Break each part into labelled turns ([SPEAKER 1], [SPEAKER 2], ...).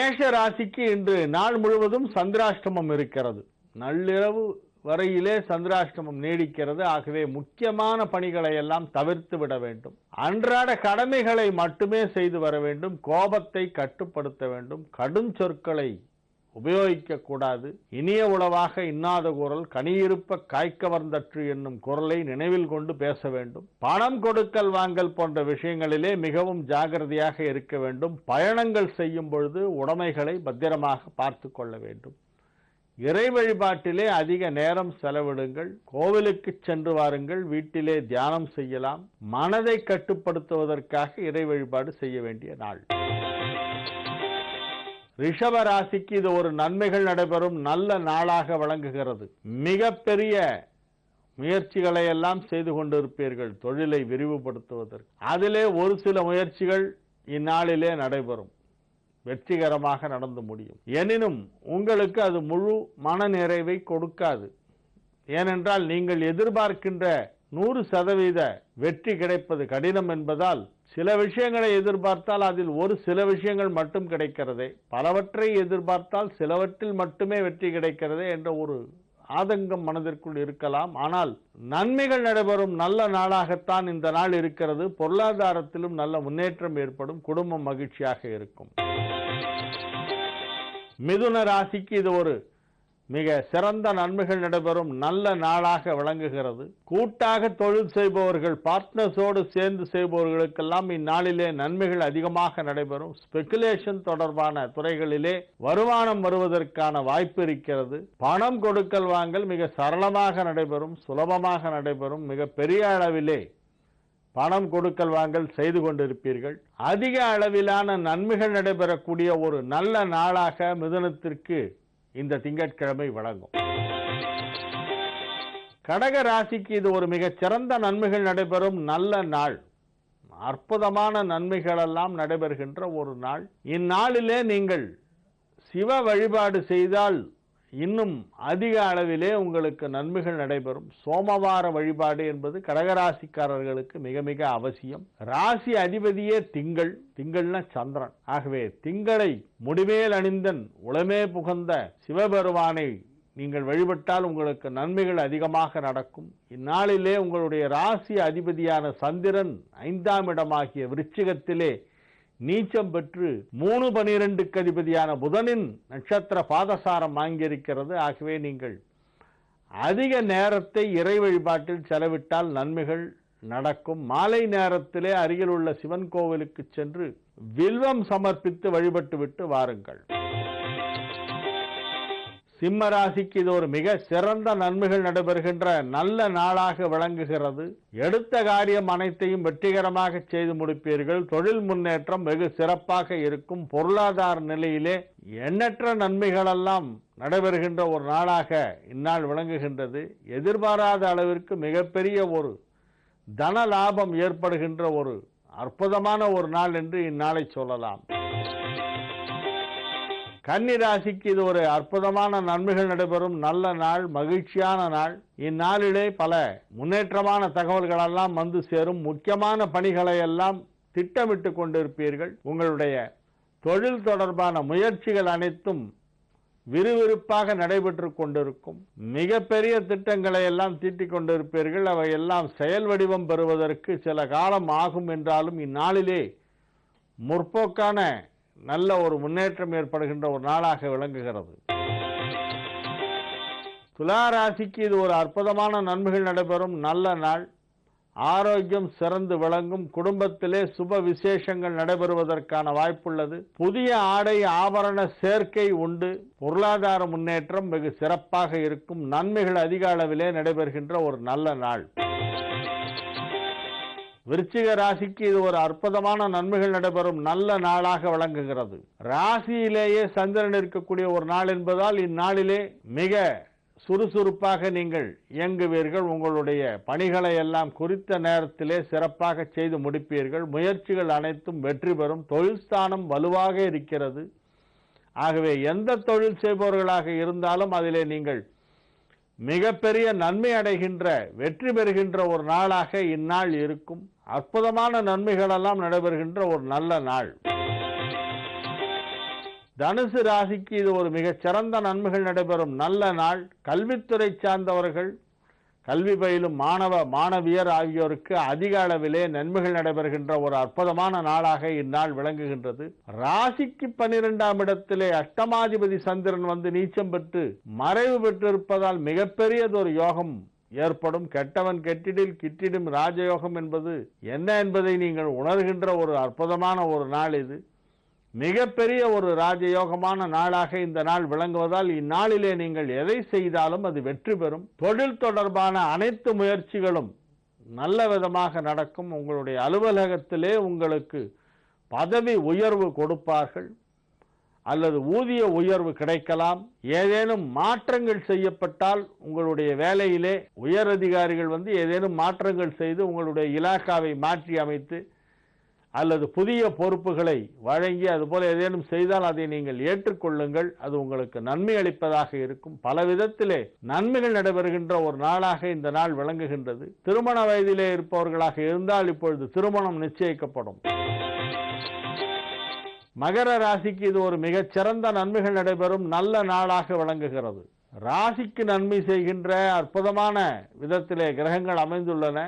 [SPEAKER 1] மேஷ ராசிக்கு இன்று நாள் முழுவதும் சந்திராஷ்டமம் இருக்கிறது. நள்ளிரவு வரையிலே சந்திராஷ்டமம் நீடிக்கிறது. ஆகவே முக்கியமான பணிகளை எல்லாம் தவிர்த்து விட வேண்டும். அன்றாட கடமைகளை மட்டுமே செய்து வர வேண்டும். கோபத்தை கட்டுப்படுத்த வேண்டும். கடும் சொற்களை உபயோகிக்க கூடாது. இனிய உளவாக இன்னாத குரல் கனியிருப்ப காய்க்கவர்ந்தற்று என்னும் குரலை நினைவில் கொண்டு பேச வேண்டும். பணம் கொடுக்கல் வாங்கல் போன்ற விஷயங்களிலே மிகவும் ஜாகிரதையாக இருக்க வேண்டும். பயணங்கள் செய்யும் பொழுது உடைமைகளை பத்திரமாக பார்த்து கொள்ள வேண்டும். இறை வழிபாட்டிலே அதிக நேரம் செலவிடுங்கள். கோவிலுக்கு சென்று வாருங்கள். வீட்டிலே தியானம் செய்யலாம். மனதை கட்டுப்படுத்துவதற்காக இறை வழிபாடு செய்ய வேண்டிய நாள். ரிஷப ராசிக்கு இது ஒரு நன்மைகள் நடைபெறும் நல்ல நாளாக வழங்குகிறது. மிகப்பெரிய முயற்சிகளை எல்லாம் செய்து கொண்டிருப்பீர்கள் தொழிலை விரிவுபடுத்துவதற்கு. அதிலே ஒரு சில முயற்சிகள் இந்நாளிலே நடைபெறும். வெற்றிகரமாக நடந்து முடியும். எனினும் உங்களுக்கு அது முழு மன நிறைவை கொடுக்காது. ஏனென்றால் நீங்கள் எதிர்பார்க்கின்ற 100% வெற்றி கிடைப்பது கடினம் என்பதால் சில விஷயங்களை எதிர்பார்த்தால் அதில் ஒரு சில விஷயங்கள் மட்டும் கிடைக்கிறதே, பலவற்றை எதிர்பார்த்தால் சிலவற்றில் மட்டுமே வெற்றி கிடைக்கிறதே என்ற ஒரு ஆதங்கம் மனதிற்குள் இருக்கலாம். ஆனால் நன்மைகள் நடைபெறும் நல்ல நாளாகத்தான் இந்த நாள் இருக்கிறது. பொருளாதாரத்திலும் நல்ல முன்னேற்றம் ஏற்படும். குடும்பம் மகிழ்ச்சியாக இருக்கும். மிதுன ராசிக்கு இது ஒரு மிக சிறந்த நன்மைகள் நடைபெறும் நல்ல நாளாக விளங்குகிறது. கூட்டாக தொழில் செய்பவர்கள், பார்ட்னர்ஸோடு சேர்ந்து செய்பவர்களுக்கெல்லாம் இந்நாளிலே நன்மைகள் அதிகமாக நடைபெறும். ஸ்பெகுலேஷன் தொடர்பான துறைகளிலே வருமானம் வருவதற்கான வாய்ப்பு இருக்கிறது. பணம் கொடுக்கல் வாங்கல் மிக சரளமாக நடைபெறும், சுலபமாக நடைபெறும். மிக பெரிய அளவிலே பணம் கொடுக்கல் வாங்கல் செய்து கொண்டிருப்பீர்கள். அதிக அளவிலான நன்மைகள் நடைபெறக்கூடிய ஒரு நல்ல நாளாக மிதுனத்திற்கு இந்த திங்கட்கிழமை வழங்கும். கடக ராசிக்கு இது ஒரு மிகச் சிறந்த நன்மைகள் நடைபெறும் நல்ல நாள். அற்புதமான நன்மைகள் எல்லாம் நடைபெறுகின்ற ஒரு நாள். இந்நாளிலே நீங்கள் சிவ வழிபாடு செய்தால் இன்னும் அதிக அளவிலே உங்களுக்கு நன்மைகள் நடைபெறும். சோமவார வழிபாடு என்பது கடகராசிக்காரர்களுக்கு மிக மிக அவசியம். ராசி அதிபதியே திங்கள், திங்கள்னா சந்திரன். ஆகவே திங்களை முடிமேல் அணிந்தன் உளமே புகந்த சிவபெருமானை நீங்கள் வழிபட்டால் உங்களுக்கு நன்மைகள் அதிகமாக நடக்கும். இந்நாளிலே உங்களுடைய ராசி அதிபதியான சந்திரன் 5ஆம் இடமாகிய விருச்சிகத்திலே நீச்சம் பெற்று 3-12க்கு அதிபதியான புதனின் நட்சத்திர பாதசாரம் வாங்கியிருக்கிறது. ஆகவே நீங்கள் அதிக நேரத்தை இறை வழிபாட்டில் செலவிட்டால் நன்மைகள் நடக்கும். மாலை நேரத்திலே அருகில் உள்ள சிவன் கோவிலுக்கு சென்று வில்வம் சமர்ப்பித்து வழிபட்டு விட்டு வாருங்கள். சிம்ம ராசிக்கு இது ஒரு மிக சிறந்த நன்மைகள் நடைபெறுகின்ற நல்ல நாளாக விளங்குகிறது. எடுத்த காரியம் அனைத்தையும் வெற்றிகரமாக செய்து முடிப்பீர்கள். தொழில் முன்னேற்றம் வெகு சிறப்பாக இருக்கும். பொருளாதார நிலையிலே எண்ணற்ற நன்மைகளெல்லாம் நடைபெறுகின்ற ஒரு நாளாக இந்நாள் விளங்குகின்றது. எதிர்பாராத அளவிற்கு மிகப்பெரிய ஒரு தன லாபம் ஏற்படுகின்ற ஒரு அற்புதமான ஒரு நாள் என்று இந்நாளை சொல்லலாம். கன்னி ராசிக்கு இது ஒரு அற்புதமான நன்மைகள் நடைபெறும் நல்ல நாள், மகிழ்ச்சியான நாள். இந்நாளிலே பல முன்னேற்றமான தகவல்கள் எல்லாம் வந்து சேரும். முக்கியமான பணிகளை எல்லாம் திட்டமிட்டு கொண்டிருப்பீர்கள். உங்களுடைய தொழில் தொடர்பான முயற்சிகள் அனைத்தும் விறுவிறுப்பாக நடைபெற்று கொண்டிருக்கும். மிகப்பெரிய திட்டங்களை எல்லாம் தீட்டிக் கொண்டிருப்பீர்கள். அவை எல்லாம் செயல் வடிவம் பெறுவதற்கு சில காலம் ஆகும் என்றாலும் இந்நாளிலே முற்போக்கான நல்ல ஒரு முன்னேற்றம் ஏற்படுகின்ற ஒரு நாளாக விளங்குகிறது. துலா ராசிக்கு இது ஒரு அற்புதமான நன்மைகள் நடைபெறும் நல்ல நாள். ஆரோக்கியம் சிறந்து விளங்கும். குடும்பத்திலே சுப விசேஷங்கள் நடைபெறுவதற்கான வாய்ப்புள்ளது. புதிய ஆடை ஆபரண சேர்க்கை உண்டு. பொருளாதார முன்னேற்றம் வெகு சிறப்பாக இருக்கும். நன்மைகள் அதிக அளவிலே நடைபெறுகின்ற ஒரு நல்ல நாள். விருச்சிக ராசிக்கு இது ஒரு அற்புதமான நன்மைகள் நடைபெறும் நல்ல நாளாக விளங்குகிறது. ராசியிலேயே சந்திரன் இருக்கக்கூடிய ஒரு நாள் என்பதால் இந்நாளிலே மிக சுறுசுறுப்பாக நீங்கள் இயங்குவீர்கள். உங்களுடைய பணிகளை எல்லாம் குறித்த நேரத்திலே சிறப்பாக செய்து முடிப்பீர்கள். முயற்சிகள் அனைத்தும் வெற்றி பெறும். தொழில் ஸ்தானம் வலுவாக இருக்கிறது. ஆகவே எந்த தொழில் செய்பவர்களாக இருந்தாலும் அதிலே நீங்கள் மிகப்பெரிய நன்மை அடைகின்ற வெற்றி பெறுகின்ற ஒரு நாளாக இந்நாள் இருக்கும். அற்புதமான நன்மைகள் எல்லாம் நடைபெறுகின்ற ஒரு நல்ல நாள். தனுசு ராசிக்கு இது ஒரு மிகச் சிறந்த நன்மைகள் நடைபெறும் நல்ல நாள். கல்வித்துறை சார்ந்தவர்கள், கல்வி பயிலும் மாணவியர் ஆகியோருக்கு அதிக அளவிலே நன்மைகள் நடைபெறுகின்ற ஒரு அற்புதமான நாளாக இந்நாள் விளங்குகின்றது. ராசிக்கு 12ஆம் இடத்திலே அஷ்டமாதிபதி சந்திரன் வந்து நீச்சம் பெற்று மறைவு பெற்றிருப்பதால் மிகப்பெரியதொரு யோகம் ஏற்படும். கெட்டவன் கெட்டிடில் கிட்டிடும் ராஜயோகம் என்பது என்ன என்பதை நீங்கள் உணர்கின்ற ஒரு அற்புதமான ஒரு நாள் இது. மிகப்பெரிய ஒரு ராஜயோகமான நாளாக இந்த நாள் விளங்குவதால் இந்நாளிலே நீங்கள் எதை செய்தாலும் அது வெற்றி பெறும். தொழில் தொடர்பான அனைத்து முயற்சிகளும் நல்ல விதமாக நடக்கும். உங்களுடைய அலுவலகத்திலே உங்களுக்கு பதவி உயர்வு கொடுப்பார்கள் அல்லது ஊதிய உயர்வு கிடைக்கலாம். ஏதேனும் மாற்றங்கள் செய்யப்பட்டால் உங்களுடைய வேலையிலே உயர் அதிகாரிகள் வந்து ஏதேனும் மாற்றங்கள் செய்து உங்களுடைய இலாக்காவை மாற்றி அமைத்து அல்லது புதிய பொறுப்புகளை வழங்கி அதுபோல ஏதேனும் செய்தால் அதை நீங்கள் ஏற்றுக்கொள்ளுங்கள். அது உங்களுக்கு நன்மை அளிப்பதாக இருக்கும். பல விதத்திலே நன்மைகள் நடைபெறுகின்ற ஒரு நாளாக இந்த நாள் விளங்குகின்றது. திருமண வயதிலே இருப்பவர்களாக இருந்தால் இப்பொழுது திருமணம் நிச்சயிக்கப்படும். மகர ராசிக்கு இது ஒரு மிகச் சிறந்த நன்மைகள் நடைபெறும் நல்ல நாளாக விளங்குகிறது. ராசிக்கு நன்மை செய்கின்ற அற்புதமான விதத்திலே கிரகங்கள் அமைந்துள்ளன.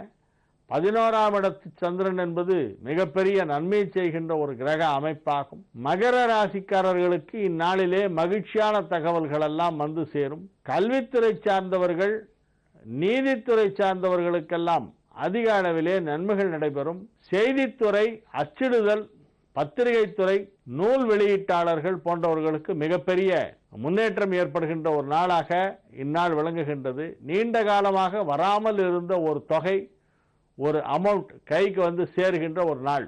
[SPEAKER 1] 11ஆம் இடத்து சந்திரன் என்பது மிகப்பெரிய நன்மை செய்கின்ற ஒரு கிரக அமைப்பாகும். மகர ராசிக்காரர்களுக்கு இந்நாளிலே மகிழ்ச்சியான தகவல்கள் எல்லாம் வந்து சேரும். கல்வித்துறை சார்ந்தவர்கள், நீதித்துறை சார்ந்தவர்களுக்கெல்லாம் அதிக அளவிலே நன்மைகள் நடைபெறும். செய்தித்துறை, அச்சிடுதல், பத்திரிகை துறை, நூல் வெளியீட்டாளர்கள் போன்றவர்களுக்கு மிகப்பெரிய முன்னேற்றம் ஏற்படுகின்ற ஒரு நாளாக இந்நாள் விளங்குகின்றது. நீண்ட காலமாக வராமல் இருந்த ஒரு தொகை, ஒரு அமௌண்ட் கைக்கு வந்து சேருகின்ற ஒரு நாள்.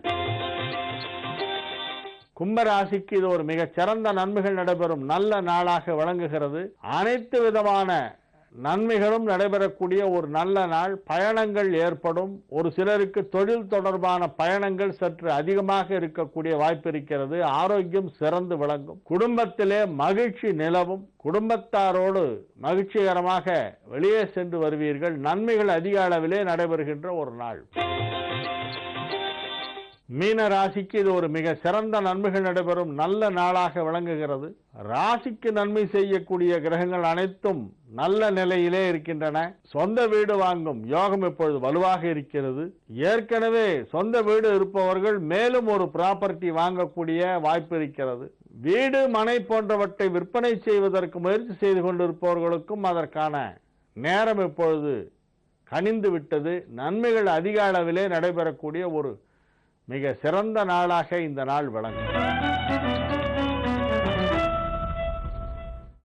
[SPEAKER 1] கும்பராசிக்கு இது ஒரு மிகச் சிறந்த நன்மைகள் நடைபெறும் நல்ல நாளாக விளங்குகிறது. அனைத்து விதமான நன்மைகளும் நடைபெறக்கூடிய ஒரு நல்ல நாள். பயணங்கள் ஏற்படும். ஒரு சிலருக்கு தொழில் தொடர்பான பயணங்கள் சற்று அதிகமாக இருக்கக்கூடிய வாய்ப்பு இருக்கிறது. ஆரோக்கியம் சிறந்து விளங்கும். குடும்பத்திலே மகிழ்ச்சி நிலவும். குடும்பத்தாரோடு மகிழ்ச்சிகரமாக வெளியே சென்று வருவீர்கள். நன்மைகள் அதிக அளவிலே நடைபெறுகின்ற ஒரு நாள். மீன ராசிக்கு இது ஒரு மிக சிறந்த நன்மைகள் நடைபெறும் நல்ல நாளாக விளங்குகிறது. ராசிக்கு நன்மை செய்யக்கூடிய கிரகங்கள் அனைத்தும் நல்ல நிலையிலே இருக்கின்றன. சொந்த வீடு வாங்கும் யோகம் இப்பொழுது வலுவாக இருக்கிறது. ஏற்கனவே சொந்த வீடு இருப்பவர்கள் மேலும் ஒரு ப்ராப்பர்ட்டி வாங்கக்கூடிய வாய்ப்பு இருக்கிறது. வீடு, மனை போன்றவற்றை விற்பனை செய்வதற்கு முயற்சி செய்து கொண்டிருப்பவர்களுக்கும் அதற்கான நேரம் இப்பொழுது கனிந்து விட்டது. நன்மைகள் அதிக அளவிலே நடைபெறக்கூடிய ஒரு மிக சிறந்த நாளாக இந்த நாள் விளங்கும்.